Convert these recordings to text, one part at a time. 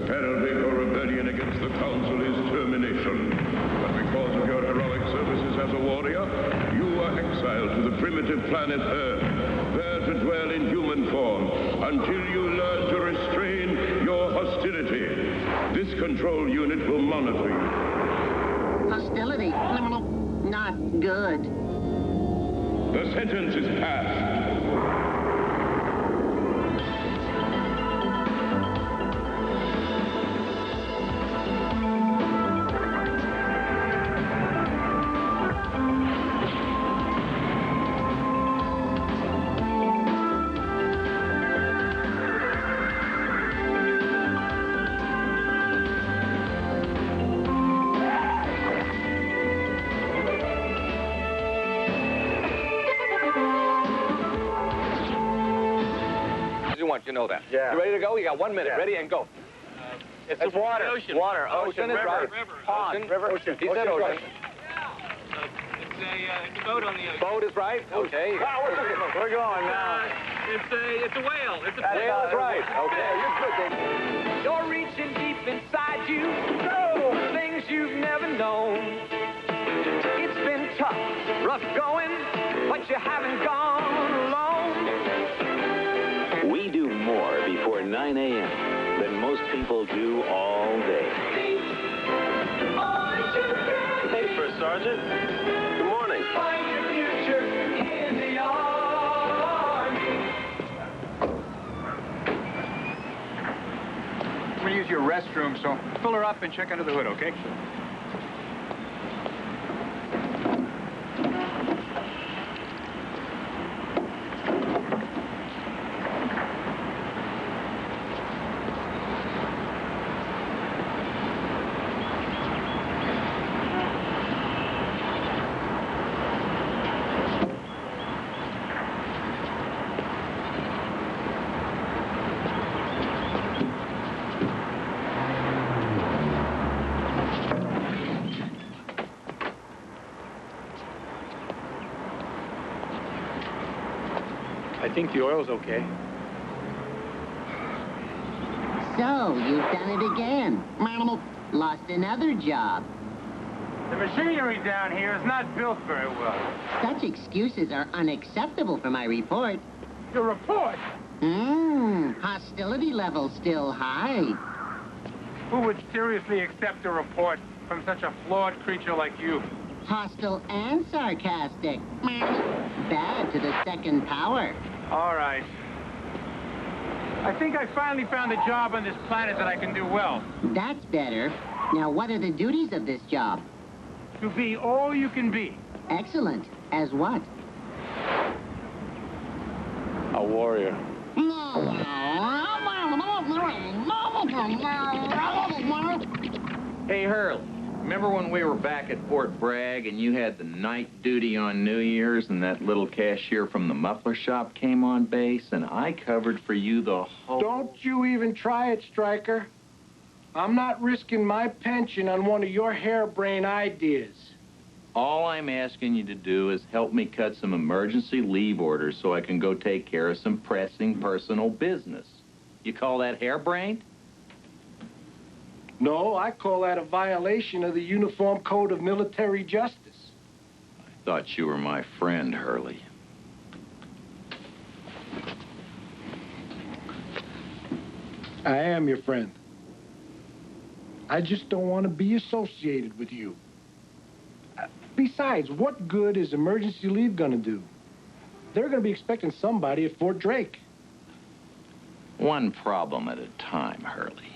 penalty for rebellion against the Council is termination. But because of your heroic services as a warrior, you are exiled to the primitive planet Earth, there to dwell in human form until you learn to restrain your hostility. This control unit will monitor you. Hostility? Not good. The sentence is passed. You know that. Yeah. You ready to go? You got 1 minute. Yeah. Ready and go. It's water. Ocean. Water. Ocean is right. Pond. Ocean. River. Ocean. He said ocean. It's a boat on the ocean. Boat is right. Okay. We're going now. It's a whale. It's a Whale is right. Okay. You're good, Dave. You're reaching deep inside you, so things you've never known. It's been tough, rough going, but you haven't gone alone. We do more before 9 a.m. than most people do all day. Hey, First Sergeant. Good morning. Find your future in the army. I'm going to use your restroom, so fill her up and check under the hood, okay? I think the oil's okay. So, you've done it again. Lost another job. The machinery down here is not built very well. Such excuses are unacceptable for my report. Your report? Hostility level still high. Who would seriously accept a report from such a flawed creature like you? Hostile and sarcastic. Bad to the second power. All right. I think I finally found a job on this planet that I can do well. That's better. Now, what are the duties of this job? To be all you can be. Excellent. As what? A warrior. Hey, Hurley, remember when we were back at Fort Bragg and you had the night duty on New Year's and that little cashier from the muffler shop came on base and I covered for you the whole... Don't you even try it, Stryker. I'm not risking my pension on one of your harebrained ideas. All I'm asking you to do is help me cut some emergency leave orders so I can go take care of some pressing personal business. You call that harebrained? No, I call that a violation of the Uniform Code of Military Justice. I thought you were my friend, Hurley. I am your friend. I just don't want to be associated with you. Besides, what good is emergency leave going to do? They're going to be expecting somebody at Fort Drake. One problem at a time, Hurley.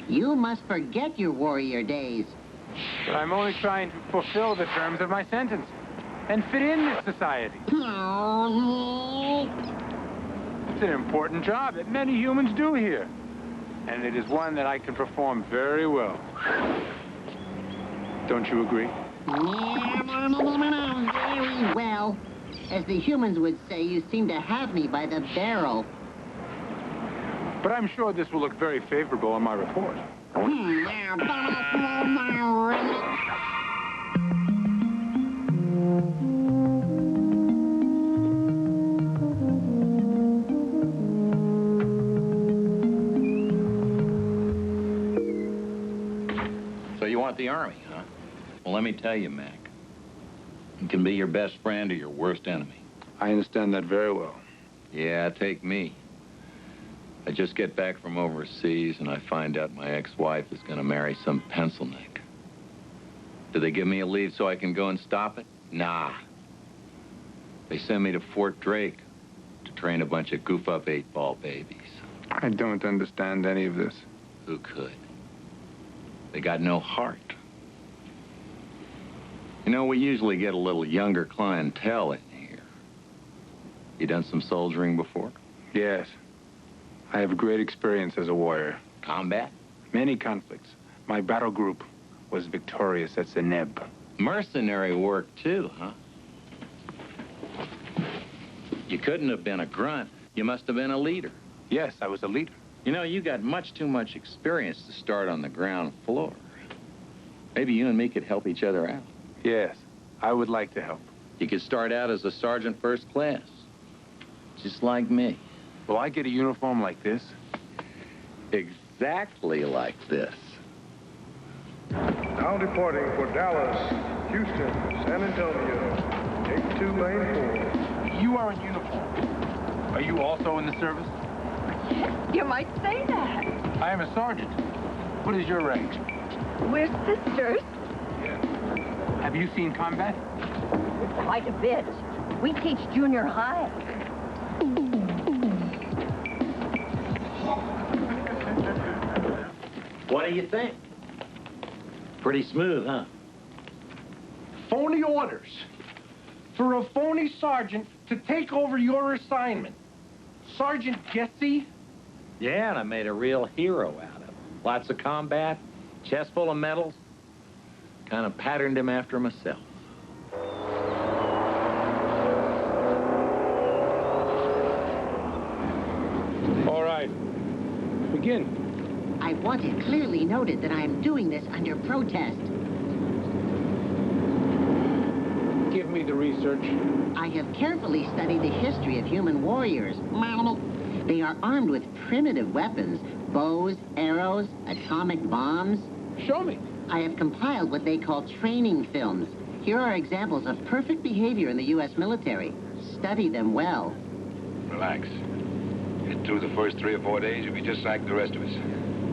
You must forget your warrior days. But I'm only trying to fulfill the terms of my sentence and fit in this society. It's an important job that many humans do here. And it is one that I can perform very well. Don't you agree? Very well. As the humans would say, you seem to have me by the barrel. But I'm sure this will look very favorable on my report. the Army, huh? Well, let me tell you, Mac. It can be your best friend or your worst enemy. I understand that very well. Yeah, take me. I just get back from overseas and I find out my ex-wife is going to marry some pencil neck. Do they give me a leave so I can go and stop it? Nah. They send me to Fort Drake to train a bunch of goof-up 8-ball babies. I don't understand any of this. Who could? They got no heart. You know, we usually get a little younger clientele in here. You done some soldiering before? Yes. I have great experience as a warrior. Combat? Many conflicts. My battle group was victorious at Zeneb. Mercenary work, too, huh? You couldn't have been a grunt. You must have been a leader. Yes, I was a leader. You know, you got much too much experience to start on the ground floor. Maybe you and me could help each other out. Yes, I would like to help. You could start out as a sergeant first class, just like me. Will I get a uniform like this? Exactly like this. Now departing for Dallas, Houston, San Antonio, 82 lane 4. You are in uniform. Are you also in the service? You might say that. I am a sergeant. What is your rank? We're sisters. Have you seen combat? Quite a bit. We teach junior high. What do you think? Pretty smooth, huh? Phony orders for a phony sergeant to take over your assignment. Sergeant Jesse? Yeah, and I made a real hero out of him. Lots of combat, chest full of medals. Kind of patterned him after myself. All right. Begin. I want it clearly noted that I am doing this under protest. Give me the research. I have carefully studied the history of human warriors. They are armed with primitive weapons, bows, arrows, atomic bombs. Show me. I have compiled what they call training films. Here are examples of perfect behavior in the U.S. military. Study them well. Relax. Get through the first 3 or 4 days, you'll be just like the rest of us.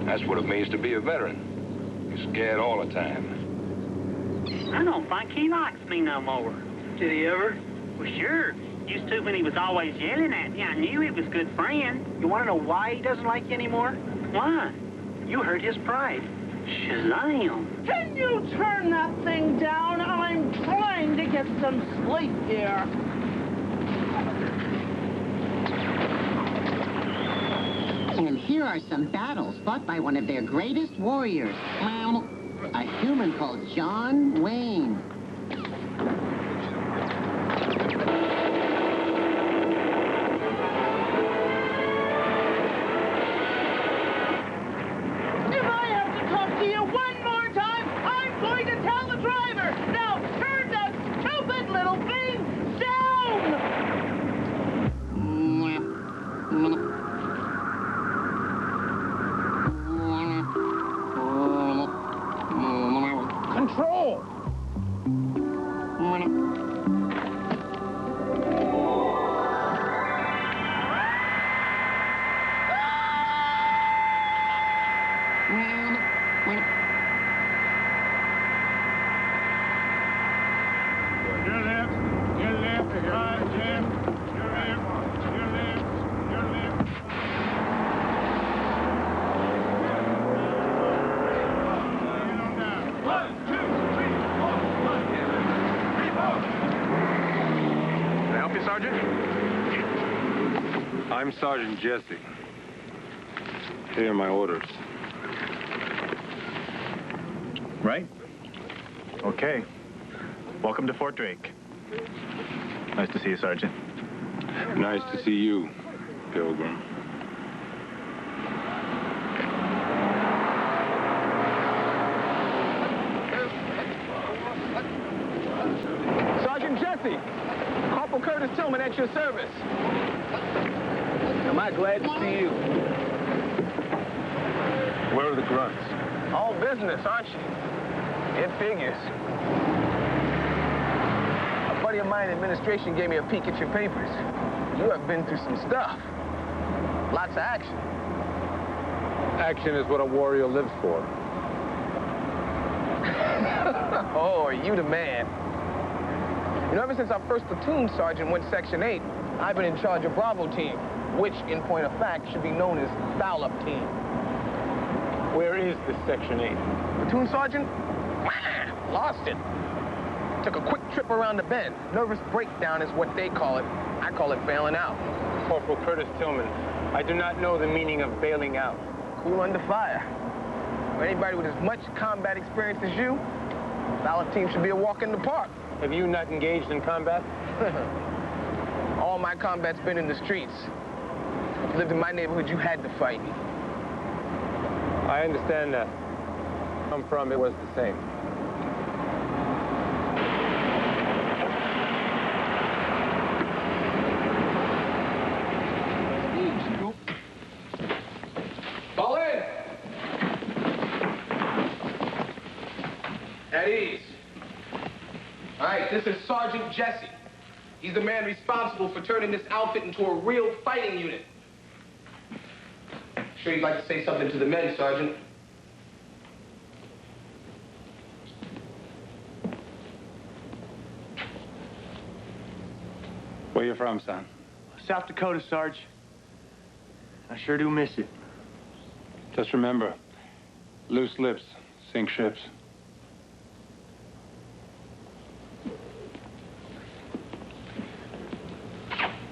That's what it means to be a veteran. You're scared all the time. I don't think he likes me no more. Did he ever? Well, sure. Used to when he was always yelling at me. I knew he was a good friend. You want to know why he doesn't like you anymore? Why? You hurt his pride. Shazam! Can you turn that thing down? I'm trying to get some sleep here. And here are some battles fought by one of their greatest warriors. A human called John Wayne. If I have to talk to you one more time, I'm going to tell the driver. Now turn that stupid little thing down! Control! I'm Sergeant Jesse. Here are my orders. Right? Okay. Welcome to Fort Drake. Nice to see you, Sergeant. Nice to see you, Pilgrim. Sergeant Jesse! Corporal Curtis Tillman at your service. Am I glad to see you? Where are the grunts? All business, aren't you? It figures. A buddy of mine in administration gave me a peek at your papers. You have been through some stuff. Lots of action. Action is what a warrior lives for. Oh, are you the man? You know, ever since our first platoon sergeant went Section 8, I've been in charge of Bravo Team, which, in point of fact, should be known as Foul-Up Team. Where is this Section 8? Platoon sergeant? Lost it. Took a quick trip around the bend. Nervous breakdown is what they call it. I call it bailing out. Corporal Curtis Tillman, I do not know the meaning of bailing out. Cool under fire. For anybody with as much combat experience as you, Foul-Up Team should be a walk in the park. Have you not engaged in combat? All my combat's been in the streets. If you lived in my neighborhood, you had to fight me. I understand that. Come from, it was the same. Fall in! At ease. All right, this is Sergeant Jesse. He's the man responsible for turning this outfit into a real fighting unit. Sure you'd like to say something to the men, Sergeant? Where you from, son? South Dakota, Sarge. I sure do miss it. Just remember, loose lips sink ships.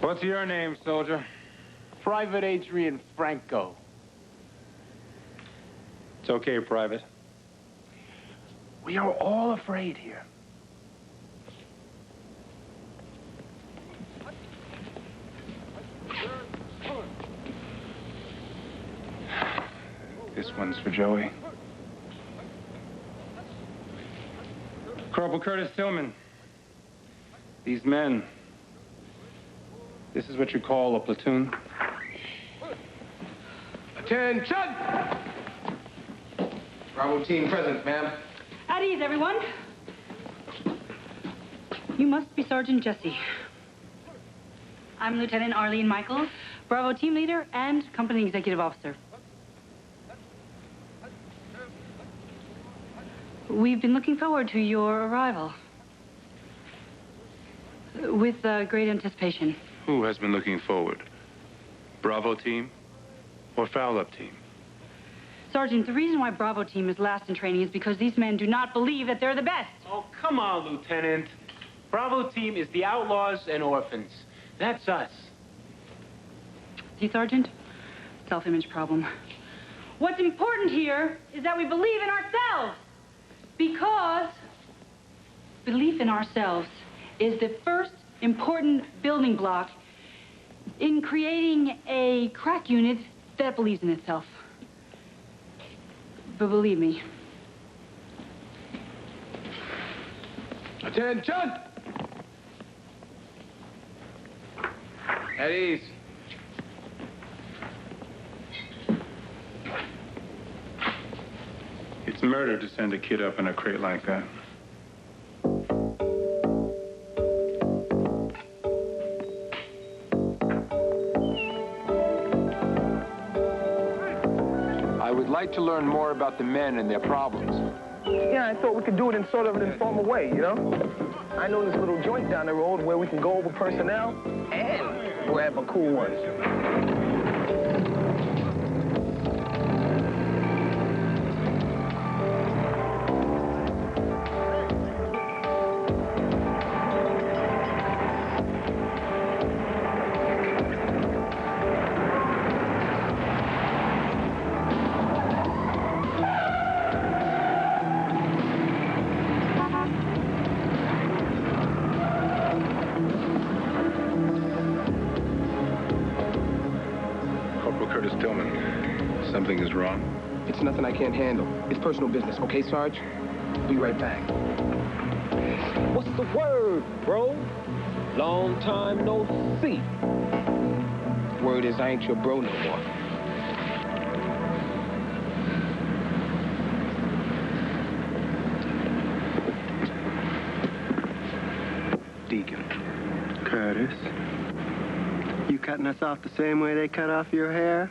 What's your name, soldier? Private Adrian Franco. It's okay, Private. We are all afraid here. This one's for Joey. Corporal Curtis Tillman. These men. This is what you call a platoon? Attention! Bravo Team present, ma'am. At ease, everyone. You must be Sergeant Jesse. I'm Lieutenant Arlene Michaels, Bravo Team Leader and Company Executive Officer. We've been looking forward to your arrival with great anticipation. Who has been looking forward? Bravo Team or Foul-Up Team? Sergeant, the reason why Bravo Team is last in training is because these men do not believe that they're the best. Oh, come on, Lieutenant. Bravo Team is the outlaws and orphans. That's us. See, Sergeant? Self-image problem. What's important here is that we believe in ourselves. Because belief in ourselves is the first important building block in creating a crack unit that believes in itself. But believe me. Attention! At ease. It's murder to send a kid up in a crate like that. I would like to learn more about the men and their problems. Yeah, I thought we could do it in sort of an informal way, you know? I know this little joint down the road where we can go over personnel and grab a cool one. Curtis Tillman, something is wrong? It's nothing I can't handle. It's personal business, okay, Sarge? Be right back. What's the word, bro? Long time no see. Word is I ain't your bro no more. cutting us off the same way they cut off your hair?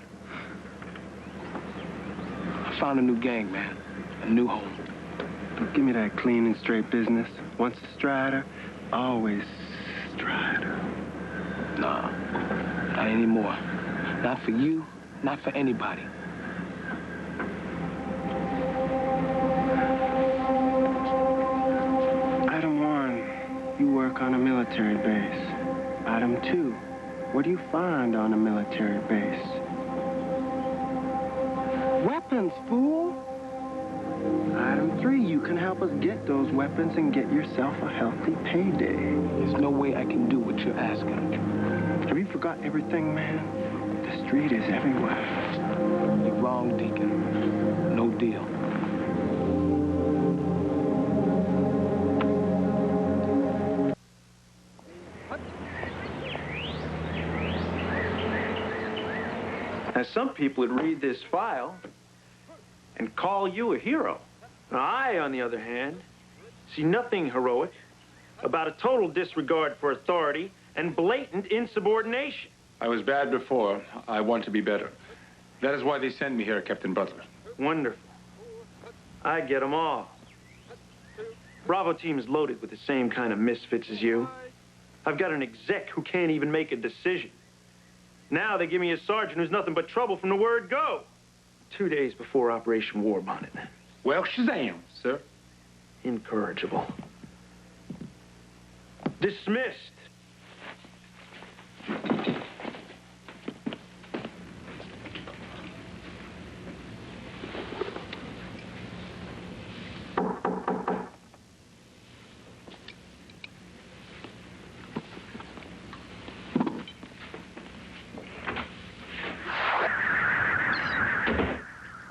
I found a new gang, man. A new home. Give me that clean and straight business. Once a Strider, always Strider. Nah, not anymore. Not for you, not for anybody. Item 1, you work on a military base. Item 2, what do you find on a military base? Weapons, fool! Item 3, you can help us get those weapons and get yourself a healthy payday. There's no way I can do what you're asking. Have you forgot everything, man? The street is everywhere. You're wrong, Deacon. No deal. Now, some people would read this file and call you a hero. Now, I, on the other hand, see nothing heroic about a total disregard for authority and blatant insubordination. I was bad before. I want to be better. That is why they send me here, Captain Butler. Wonderful. I get them all. Bravo team is loaded with the same kind of misfits as you. I've got an exec who can't even make a decision. Now they give me a sergeant who's nothing but trouble from the word go. 2 days before Operation War Bonnet. Well, Shazam, sir. Incorrigible. Dismissed.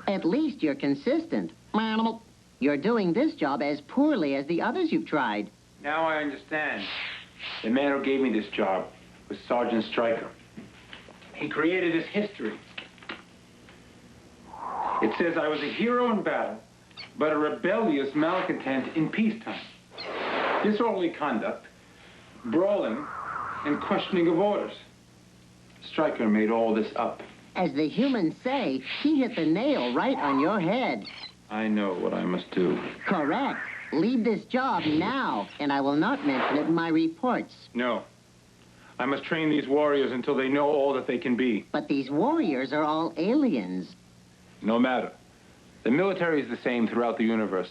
At least you're consistent. You're doing this job as poorly as the others you've tried. Now I understand. The man who gave me this job was Sergeant Stryker. He created this history. It says I was a hero in battle, but a rebellious malcontent in peacetime. Disorderly conduct, brawling, and questioning of orders. Stryker made all this up. As the humans say, he hit the nail right on your head. I know what I must do. Correct. Leave this job now, and I will not mention it in my reports. No. I must train these warriors until they know all that they can be. But these warriors are all aliens. No matter. The military is the same throughout the universe.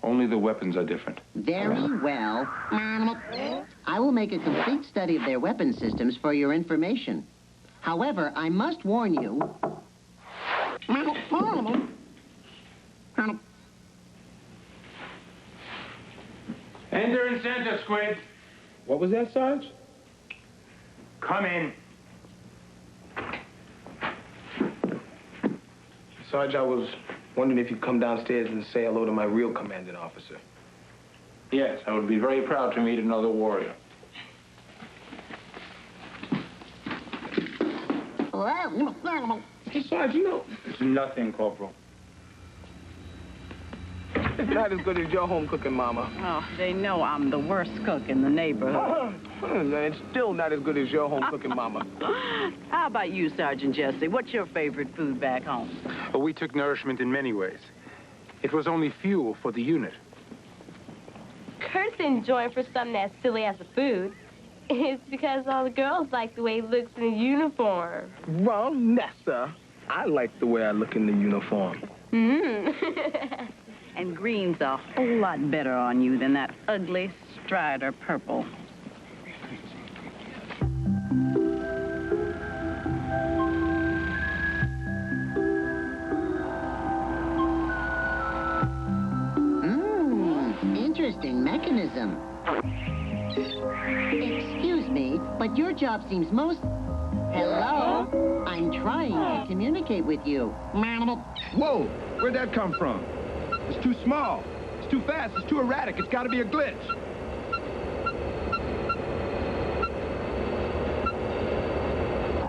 Only the weapons are different. Very well. I will make a complete study of their weapon systems for your information. However, I must warn you... Enter in center, Squid. What was that, Sarge? Come in. Sarge, I was wondering if you'd come downstairs and say hello to my real commanding officer. Yes, I would be very proud to meet another warrior. Sarge, you know... It's nothing, Corporal. It's not as good as your home cooking, Mama. Oh, they know I'm the worst cook in the neighborhood. It's still not as good as your home cooking, Mama. How about you, Sergeant Jesse? What's your favorite food back home? Well, we took nourishment in many ways. It was only fuel for the unit. Kurt's didn't join for something as silly as the food. It's because all the girls like the way he looks in the uniform. Well, Nessa, I like the way I look in the uniform. And green's a whole lot better on you than that ugly Strider purple. Interesting mechanism. Excuse me, but your job seems most... Hello? I'm trying to communicate with you. Whoa! Where'd that come from? It's too small. It's too fast. It's too erratic. It's got to be a glitch.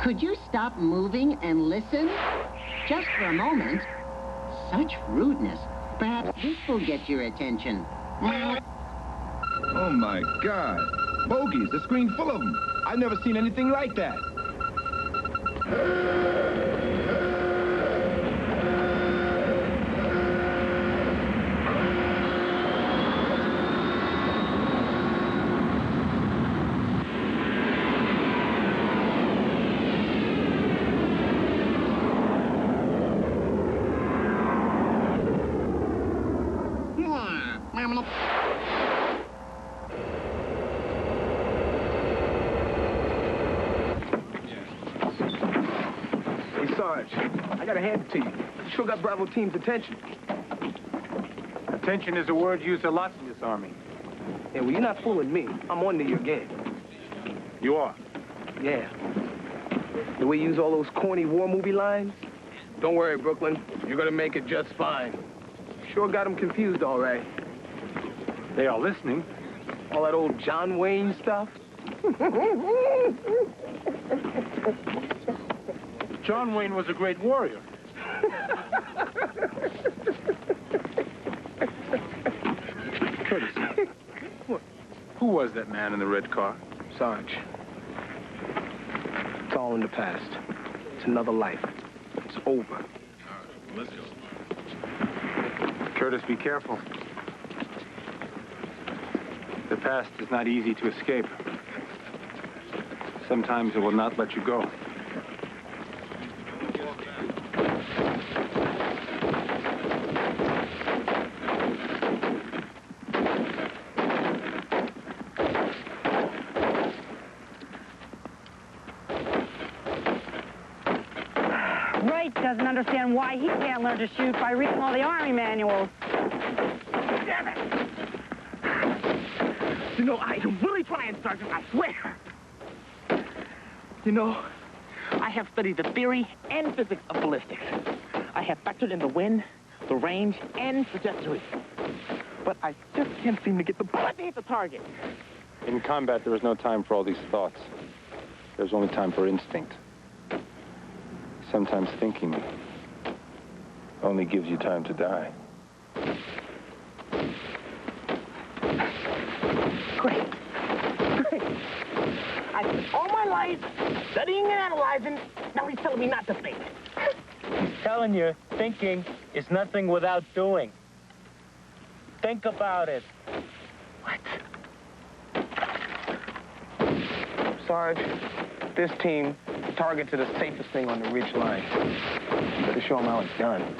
Could you stop moving and listen? Just for a moment. Such rudeness. Perhaps this will get your attention. Oh, my God. Bogies. The screen full of them. I've never seen anything like that. Hey, Sarge, I gotta hand it to you. You sure got Bravo Team's attention. Attention is a word used a lot in this army. Yeah, well, you're not fooling me. I'm on to your game. You are? Yeah. The way you use all those corny war movie lines? Don't worry, Brooklyn. You're gonna make it just fine. Sure got them confused, all right. They are listening. All that old John Wayne stuff? John Wayne was a great warrior. Curtis, who was that man in the red car? Sarge. It's all in the past. It's another life. It's over. Let's go. Curtis, be careful. The past is not easy to escape. Sometimes it will not let you go. Wright doesn't understand why he can't learn to shoot by reading all the Army manuals. Damn it! You know, I am really trying, Sergeant, I swear. You know, I have studied the theory and physics of ballistics. I have factored in the wind, the range, and trajectory. But I just can't seem to get the bullet to hit the target. In combat, there is no time for all these thoughts. There's only time for instinct. Sometimes thinking only gives you time to die. Great. I spent all my life studying and analyzing. Now he's telling me not to think. He's telling you thinking is nothing without doing. Think about it. Sarge, this team, the target to the safest thing on the ridge line. You better show them how it's done.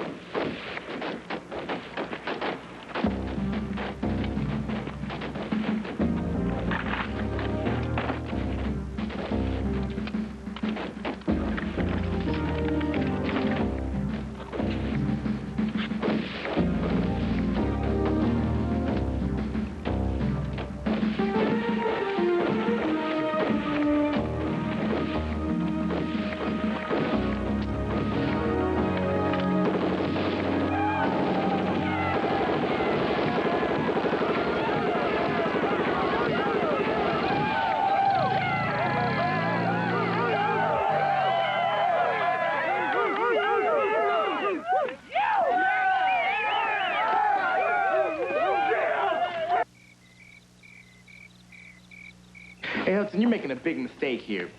Hey, Hudson, you're making a big mistake here.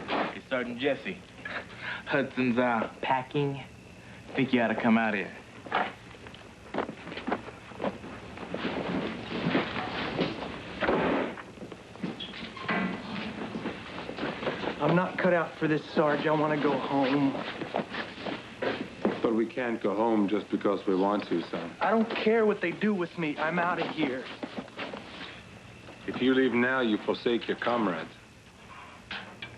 Hey, Sergeant Jesse. Hudson's packing. Think you ought to come out here. I'm not cut out for this, Sarge. I want to go home. But we can't go home just because we want to, son. I don't care what they do with me. I'm out of here. If you leave now, you forsake your comrades.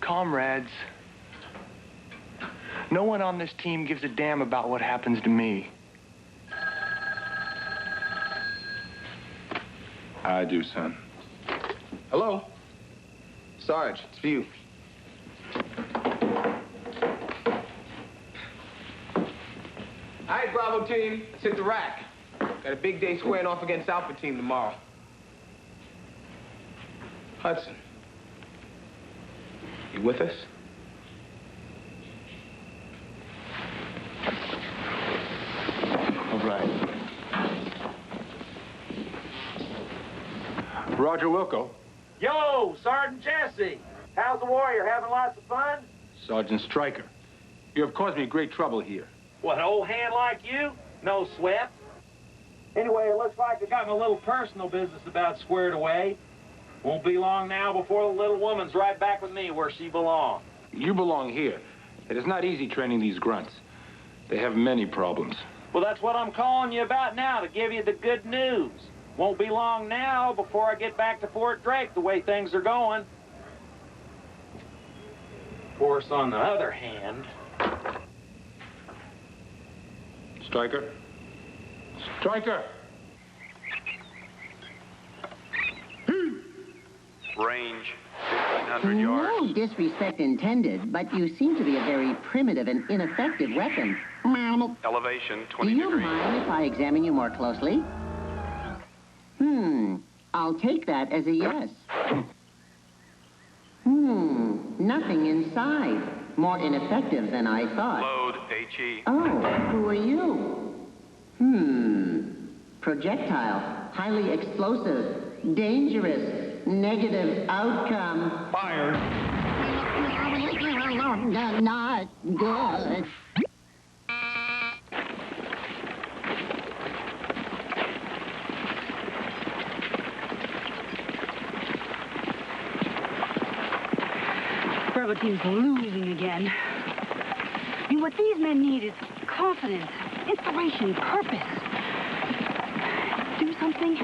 Comrades. No one on this team gives a damn about what happens to me. I do, son. Hello? Sarge, it's for you. All right, Bravo team, let's hit the rack. Got a big day squaring off against Alpha team tomorrow. Hudson, you with us? All right. Roger Wilco. Yo, Sergeant Jesse. How's the warrior? Having lots of fun? Sergeant Stryker. You have caused me great trouble here. What, an old hand like you? No sweat? Anyway, it looks like I got my little personal business about squared away. Won't be long now before the little woman's right back with me where she belongs. You belong here. It is not easy training these grunts. They have many problems. Well, that's what I'm calling you about now, to give you the good news. Won't be long now before I get back to Fort Drake the way things are going. Of course, on the other hand... Stryker? Stryker! Range, 1,500 yards. No disrespect intended, but you seem to be a very primitive and ineffective weapon. Elevation, Do 20 you degrees. mind if I examine you more closely? I'll take that as a yes. Nothing inside. More ineffective than I thought. Load, HE. Oh, who are you? Projectile, highly explosive, dangerous, negative outcome. Fire. Not good. Bravo team's losing again. And what these men need is confidence, inspiration, purpose. Do something.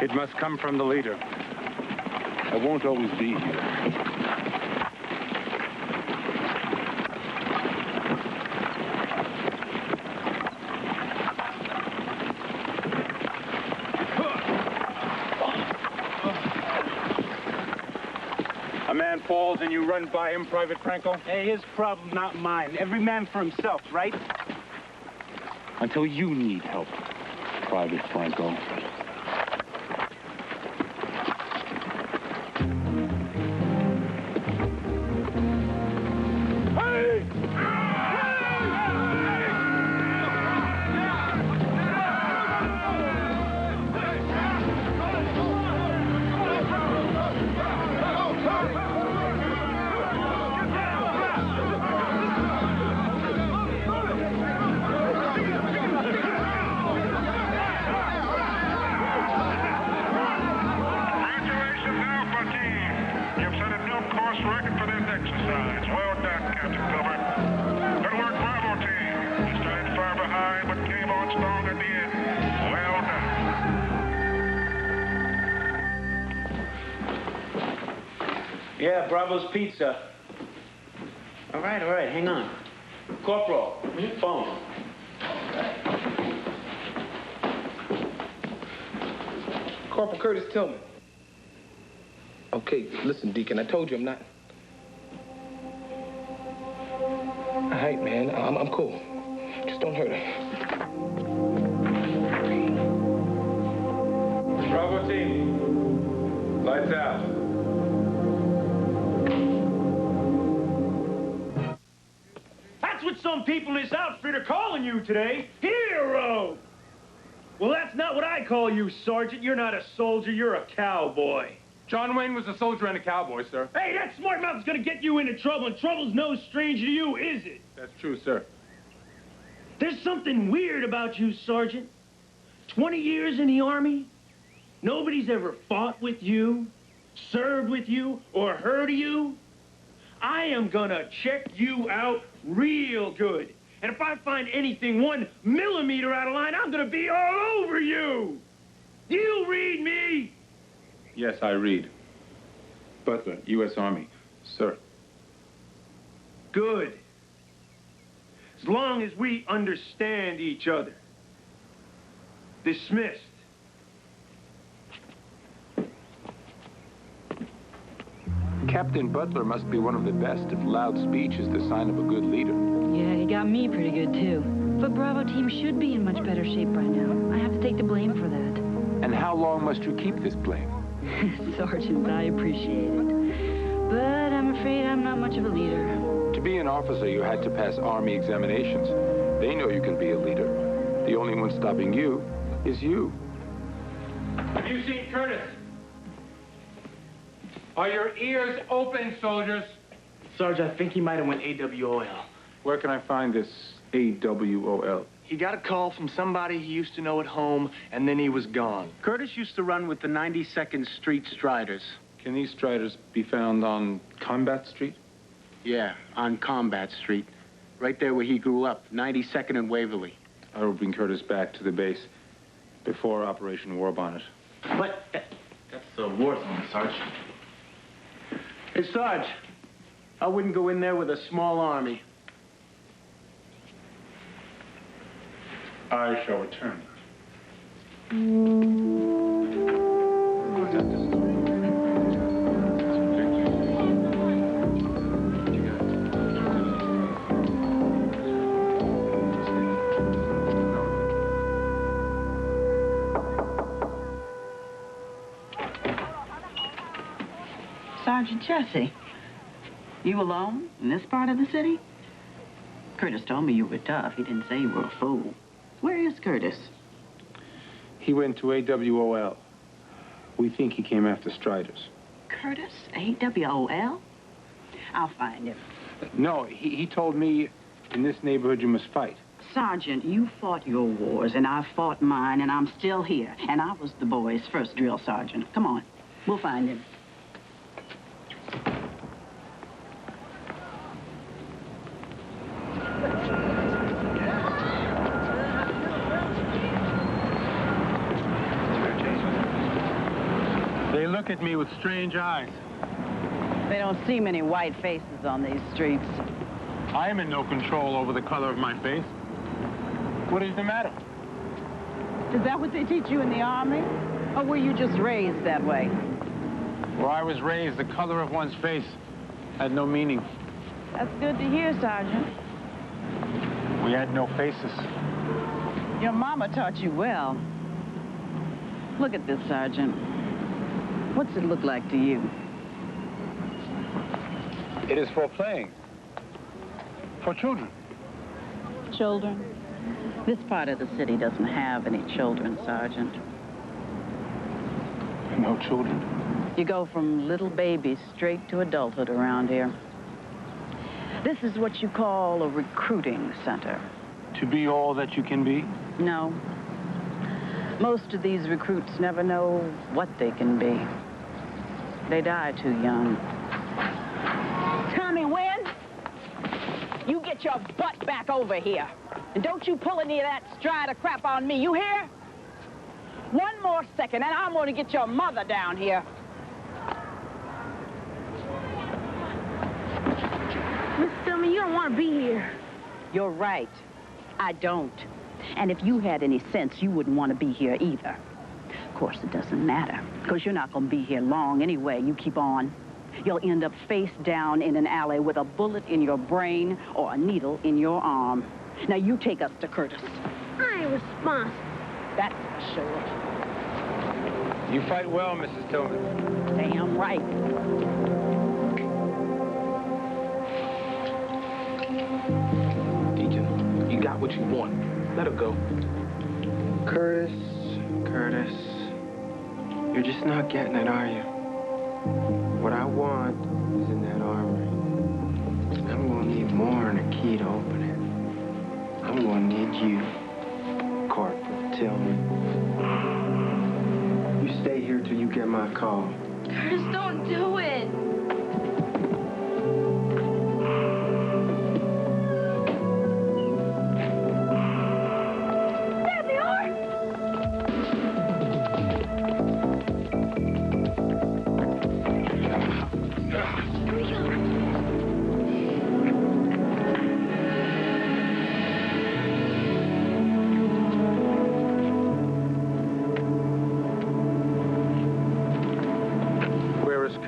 It must come from the leader. I won't always be here. A man falls and you run by him, Private Franco? Hey, his problem, not mine. Every man for himself, right? Until you need help, Private Franco. Yeah, Bravo's Pizza. All right, hang on. Corporal, phone. Corporal Curtis Tillman. Okay, listen, Deacon, I told you I'm not... All right, man, I'm cool. Just don't hurt her. Bravo team, lights out. That's what some people in this outfit are calling you today. Hero! Well, that's not what I call you, Sergeant. You're not a soldier, you're a cowboy. John Wayne was a soldier and a cowboy, sir. Hey, that smart mouth's gonna get you into trouble, and trouble's no stranger to you, is it? That's true, sir. There's something weird about you, Sergeant. 20 years in the Army, nobody's ever fought with you, served with you, or heard of you. I am gonna check you out real good. And if I find anything 1 millimeter out of line, I'm gonna be all over you. Do you read me? Yes, I read. Butler, U.S. Army. Sir. Good. As long as we understand each other. Dismissed. Captain Butler must be one of the best if loud speech is the sign of a good leader. Yeah, he got me pretty good, too. But Bravo team should be in much better shape by now. I have to take the blame for that. And how long must you keep this blame? Sergeant, I appreciate it. But I'm afraid I'm not much of a leader. To be an officer, you had to pass Army examinations. They know you can be a leader. The only one stopping you is you. Have you seen Curtis? Are your ears open, soldiers? Sarge, I think he might have went AWOL. Where can I find this AWOL? He got a call from somebody he used to know at home, and then he was gone. Curtis used to run with the 92nd Street Striders. Can these striders be found on Combat Street? Yeah, on Combat Street. Right there where he grew up, 92nd and Waverly. I will bring Curtis back to the base before Operation War Bonnet. What? That's a war zone, Sarge. Hey, Sarge, I wouldn't go in there with a small army. I shall return. Sergeant Jesse, you alone in this part of the city? Curtis told me you were tough. He didn't say you were a fool. Where is Curtis? He went to AWOL. We think he came after striders. Curtis? AWOL? I'll find him. No, he told me in this neighborhood you must fight. Sergeant, you fought your wars, and I fought mine, and I'm still here. And I was the boys' first drill sergeant. Come on, we'll find him. They look at me with strange eyes. They don't see many white faces on these streets. I am in no control over the color of my face. What is the matter? Is that what they teach you in the Army? Or were you just raised that way? Where I was raised, the color of one's face had no meaning. That's good to hear, Sergeant. We had no faces. Your mama taught you well. Look at this, Sergeant. What's it look like to you? It is for playing. For children. Children? This part of the city doesn't have any children, Sergeant. No children? You go from little babies straight to adulthood around here. This is what you call a recruiting center. To be all that you can be? No. Most of these recruits never know what they can be. They die too young. Tommy Wynn, you get your butt back over here. And don't you pull any of that strider crap on me, you hear? One more second, and I'm going to get your mother down here. Miss Tillman, you don't want to be here. You're right. I don't. And if you had any sense, you wouldn't want to be here either. Of course, it doesn't matter, because you're not going to be here long anyway. You keep on. You'll end up face down in an alley with a bullet in your brain or a needle in your arm. Now, you take us to Curtis. I ain't responsible. That's for sure. You fight well, Mrs. Tillman. Damn right. Deacon, you got what you want. Let her go. Curtis, you're just not getting it, are you? What I want is in that armory. I'm gonna need more than a key to open it. I'm gonna need you, Corporal Tillman. You stay here till you get my call. Curtis, don't do it.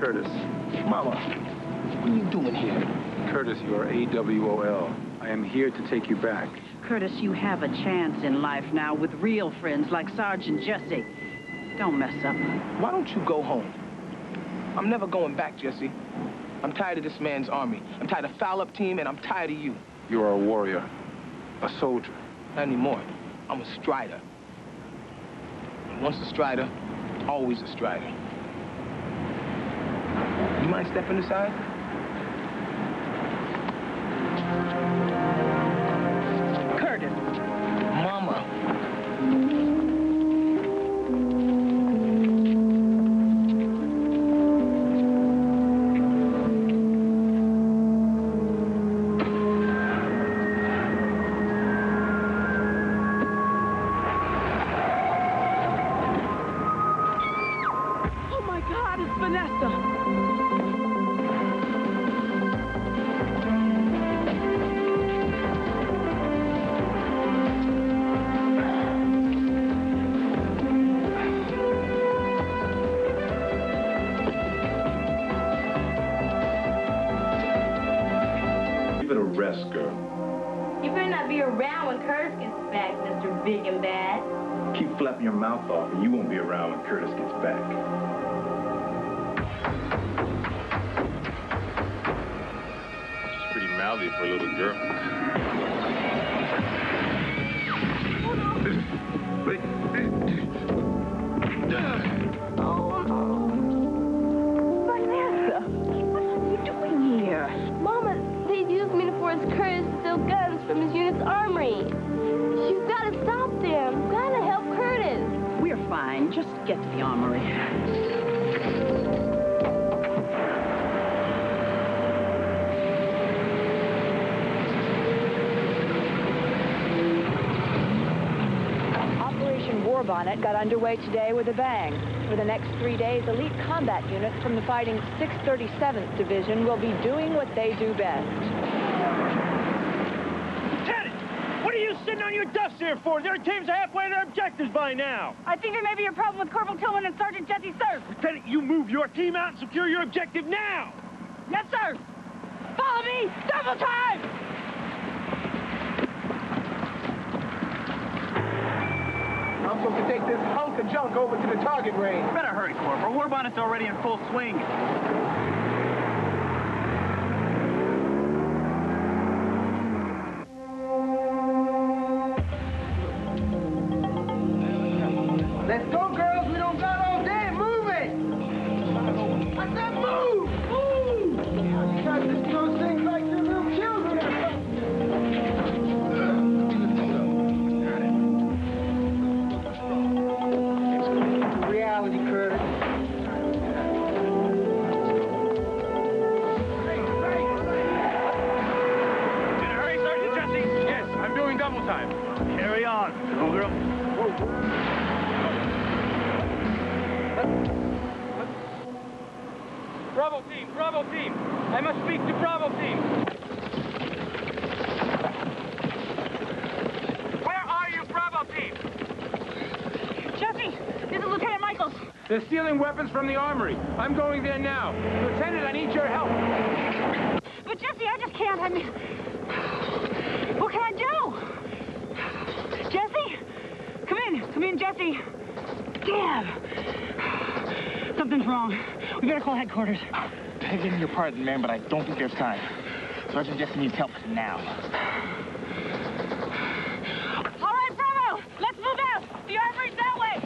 Curtis. Mama, what are you doing here? Curtis, you are AWOL. I am here to take you back. Curtis, you have a chance in life now with real friends like Sergeant Jesse. Don't mess up. Why don't you go home? I'm never going back, Jesse. I'm tired of this man's army. I'm tired of foul-up team, and I'm tired of you. You are a warrior, a soldier. Not anymore. I'm a strider. And once a strider, always a strider. you mind stepping aside? Curtis. Mama. Oh my God, it's Vanessa. Give it a rest, girl. You better not be around when Curtis gets back, Mr. Big and Bad. Keep flapping your mouth off, and you won't be around when Curtis gets back. She's pretty mouthy for a little girl. Vanessa, what are you doing here? Mama, they'd used me to force Curtis to steal guns from his unit's armory. You've got to stop them. You've got to help Curtis. We're fine. Just get to the armory. Operation War Bonnet got underway today with a bang. For the next 3 days, elite combat units from the fighting 637th Division will be doing what they do best. Lieutenant, what are you sitting on your duffs here for? Their teams are halfway to their objectives by now. I think there may be a problem with Corporal Tillman and Sergeant Jesse Surf. Lieutenant, you move your team out and secure your objective now. Yes, sir. Follow me. Double time. I'm supposed to take this hunk of junk over to the target range. Better hurry, Corporal. War Bonnet's already in full swing. Let's go, girls. We don't got all day. Move it. I said move. Move. You guys just do those things like your little children. Reality, Curtis. In a hurry, Sergeant Jesse? Yes, I'm doing double time. Carry on, little girl. Bravo team, Bravo team. I must speak to Bravo team. Where are you, Bravo team? Jesse, this is Lieutenant Michaels. They're stealing weapons from the armory. I'm going there now. Lieutenant, I need your help. But Jesse, I just can't. I mean, what can I do? Jesse, come in, Jesse. Damn. Something's wrong. We better call headquarters. Begging your pardon, ma'am, but I don't think there's time. Sergeant Jesse needs help now. All right, Bravo, let's move out. The armory's that way.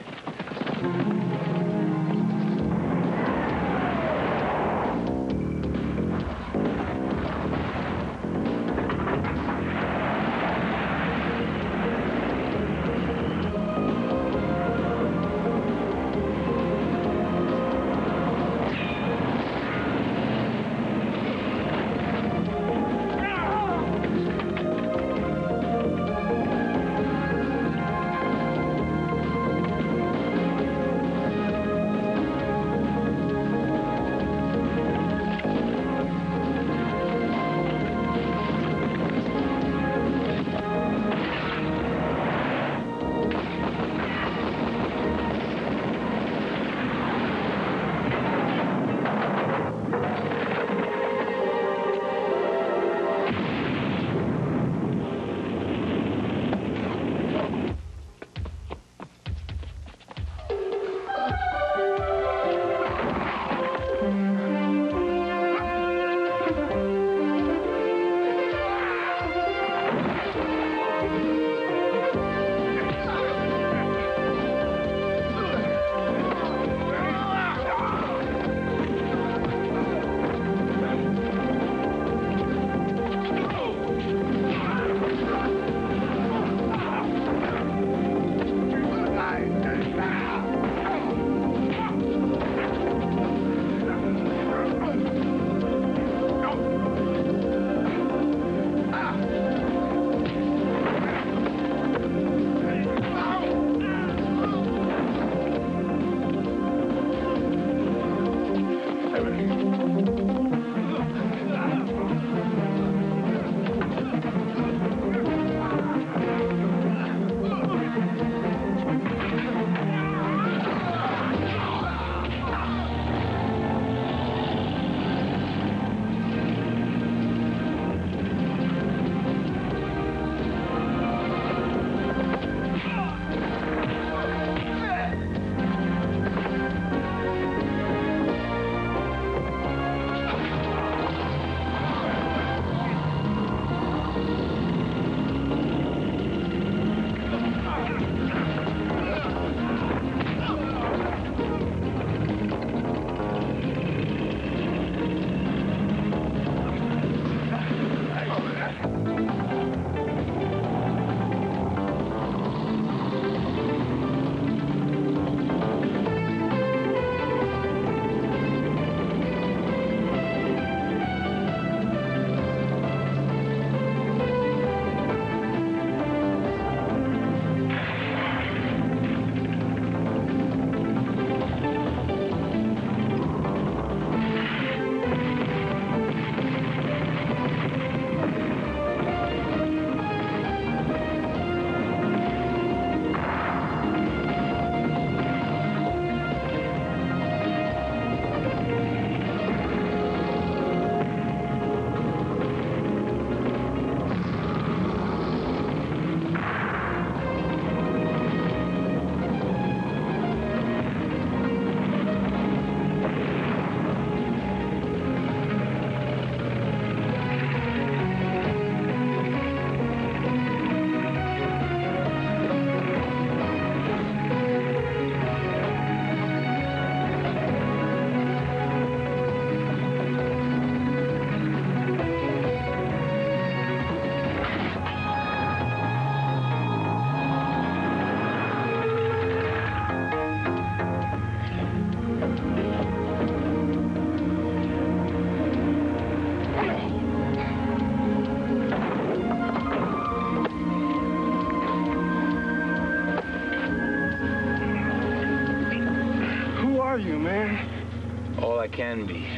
I can be.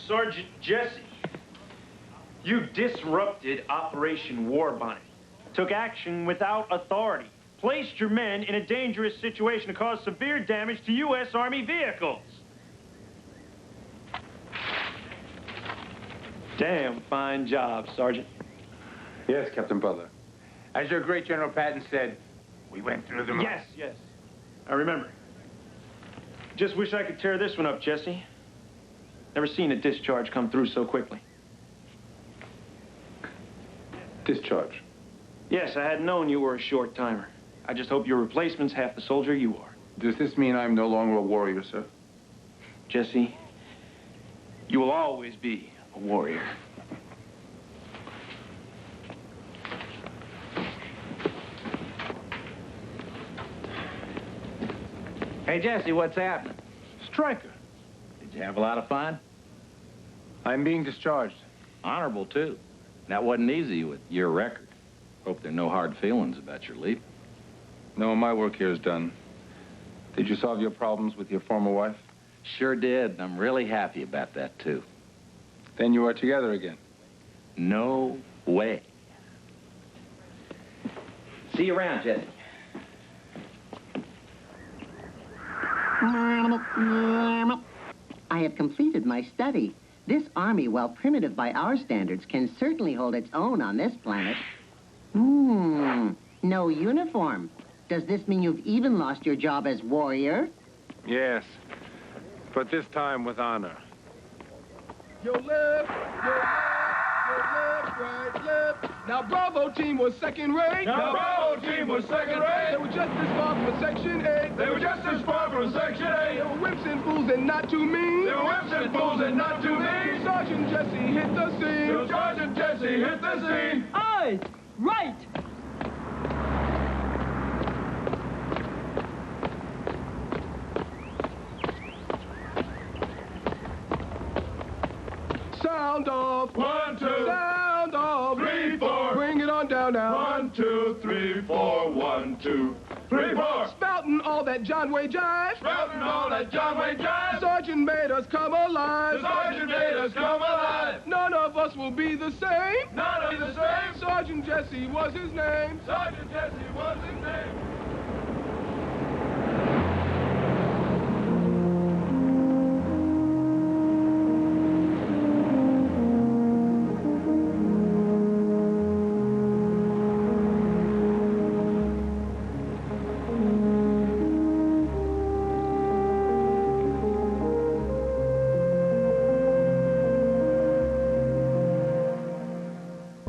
Sergeant Jesse, you disrupted Operation War Bonnet, took action without authority, placed your men in a dangerous situation to cause severe damage to U.S. Army vehicles. Damn fine job, Sergeant. Yes, Captain Butler. As your great General Patton said, we went through the... Yes, yes. I remember. Just wish I could tear this one up, Jesse. Never seen a discharge come through so quickly. Discharge? Yes, I had known you were a short timer. I just hope your replacement's half the soldier you are. Does this mean I'm no longer a warrior, sir? Jesse, you will always be a warrior. Hey, Jesse, what's happening? Stryker. Did you have a lot of fun? I'm being discharged. Honorable, too. That wasn't easy with your record. Hope there are no hard feelings about your leaving. No, my work here is done. Did you solve your problems with your former wife? Sure did. I'm really happy about that, too. Then you are together again? No way. See you around, Jesse. I have completed my study. This army, while primitive by our standards, can certainly hold its own on this planet. No uniform. Does this mean you've even lost your job as warrior? Yes, but this time with honor. Your left, right, left. Now Bravo team was second rate. Now Bravo team was second rate. They were just as far from Section 8. They were just as far from Section 8. They were wimps and fools and not too mean. They were wimps and fools and not too mean. Sergeant Jesse hit the scene. Sergeant Jesse hit the scene. Eyes, right. Sound off. 1, 2. Sound off. 3, 4. Bring it on down now. 1, 2, 3, 4. 1, 2, 3, 4. Spouting all that John Way jive. Spouting all that John Way jive. Sergeant made us come alive. The sergeant made us come alive. None of us will be the same. None of the same. Sergeant Jesse was his name. Sergeant Jesse was his name.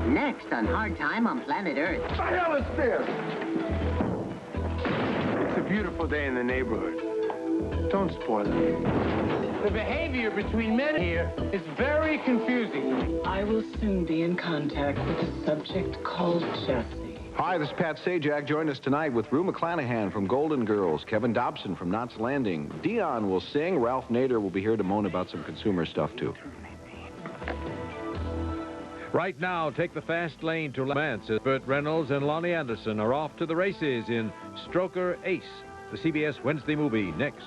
Next on Hard Time on Planet Earth. What the hell is this? It's a beautiful day in the neighborhood. Don't spoil it. The behavior between men here is very confusing. I will soon be in contact with a subject called Jesse. Hi, this is Pat Sajak. Join us tonight with Rue McClanahan from Golden Girls, Kevin Dobson from Knots Landing. Dion will sing. Ralph Nader will be here to moan about some consumer stuff, too. Right now, take the fast lane to Lance as Burt Reynolds and Lonnie Anderson are off to the races in Stroker Ace, the CBS Wednesday movie, next.